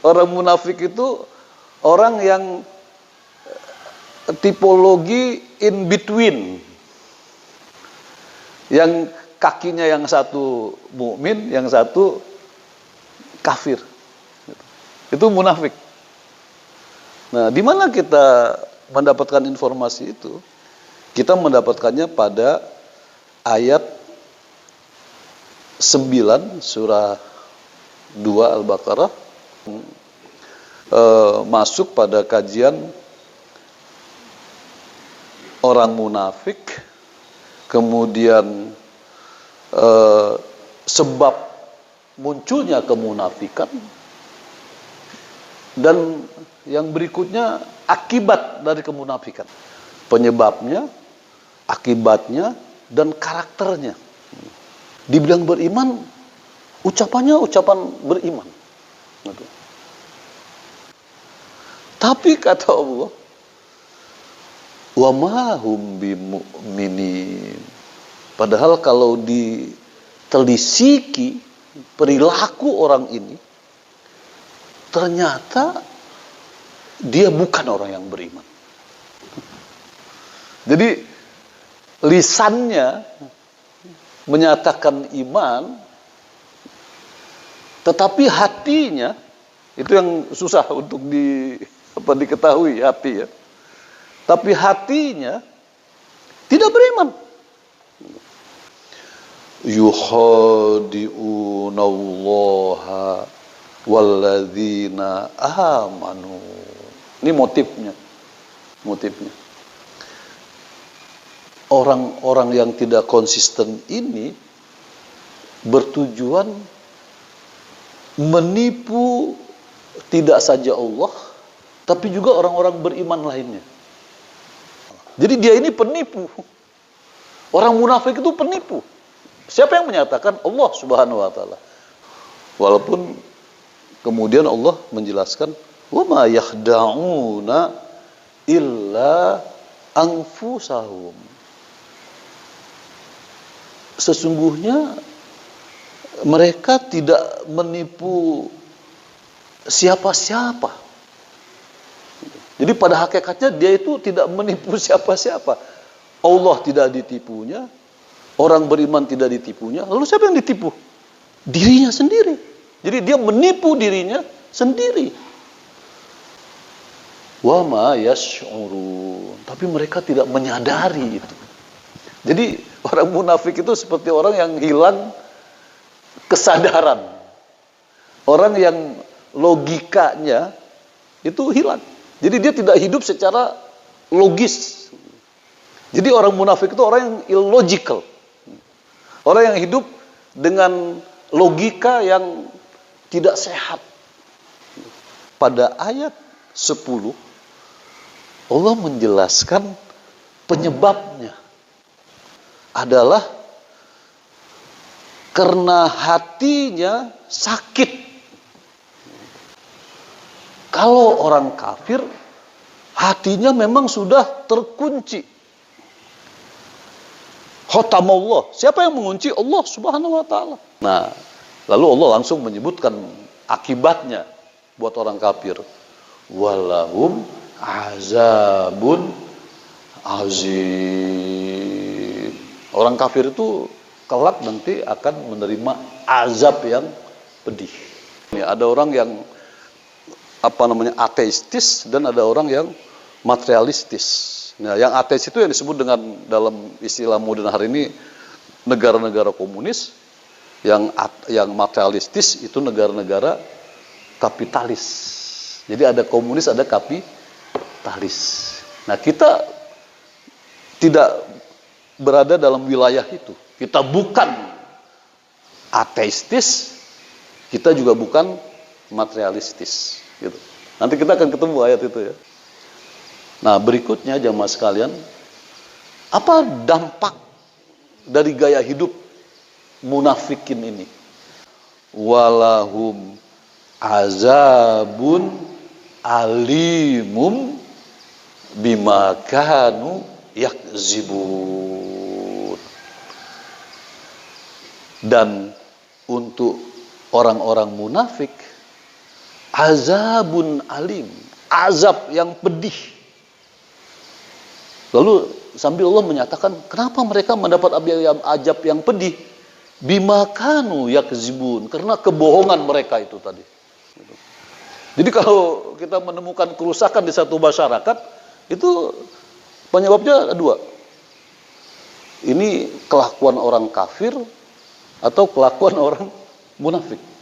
Orang munafik itu orang yang tipologi in between. Yang kakinya yang satu mukmin, yang satu kafir. Itu munafik. Nah, di mana kita mendapatkan informasi itu? Kita mendapatkannya pada ayat 9 surah 2 Al-Baqarah, masuk pada kajian orang munafik, kemudian sebab munculnya kemunafikan, dan yang berikutnya akibat dari kemunafikan, penyebabnya, akibatnya, dan karakternya. Dibilang beriman, ucapannya ucapan beriman. Tapi kata Allah, wa ma hum bimu'minin. Padahal kalau ditelisiki perilaku orang ini, ternyata dia bukan orang yang beriman. Jadi lisannya menyatakan iman, tetapi hatinya itu yang susah untuk diketahui, hati ya. Tapi hatinya tidak beriman. Yukhadi'unallaha walladzina amanu. Ini motifnya. Orang-orang yang tidak konsisten ini bertujuan menipu tidak saja Allah, tapi juga orang-orang beriman lainnya. Jadi dia ini penipu. Orang munafik itu penipu. Siapa yang menyatakan? Allah Subhanahu wa taala. Walaupun kemudian Allah menjelaskan, wa ma yakhda'una illa anfusahum. Sesungguhnya mereka tidak menipu siapa-siapa. Jadi pada hakikatnya dia itu tidak menipu siapa-siapa. Allah tidak ditipunya, orang beriman tidak ditipunya. Lalu siapa yang ditipu? Dirinya sendiri. Jadi dia menipu dirinya sendiri. Wa ma yash'urun. Tapi mereka tidak menyadari itu. Jadi orang munafik itu seperti orang yang hilang kesadaran. Orang yang logikanya itu hilang. Jadi dia tidak hidup secara logis. Jadi orang munafik itu orang yang illogical. Orang yang hidup dengan logika yang tidak sehat. Pada ayat 10 Allah menjelaskan penyebabnya adalah karena hatinya sakit. Kalau orang kafir, hatinya memang sudah terkunci. Khotamullah. Siapa yang mengunci? Allah Subhanahu wa taala. Nah, lalu Allah langsung menyebutkan akibatnya buat orang kafir. Walahum azabun azim. Orang kafir itu kelak nanti akan menerima azab yang pedih. Ada orang yang ateistis dan ada orang yang materialistis. Nah, yang ateis itu yang disebut dengan dalam istilah modern hari ini negara-negara komunis, yang materialistis itu negara-negara kapitalis. Jadi ada komunis, ada kapitalis. Nah, kita tidak berada dalam wilayah itu. Kita bukan ateistis, kita juga bukan materialistis. Gitu. Nanti kita akan ketemu ayat itu ya. Nah, berikutnya jamaah sekalian, apa dampak dari gaya hidup munafikin ini? Walahum azabun alimum bima kanu yakzibun. Dan untuk orang-orang munafik azabun alim, azab yang pedih. Lalu sambil Allah menyatakan, kenapa mereka mendapat azab yang pedih? Bima kanu yakzibun, karena kebohongan mereka itu tadi. Jadi kalau kita menemukan kerusakan di satu masyarakat, itu penyebabnya ada dua. Ini kelakuan orang kafir atau kelakuan orang munafik.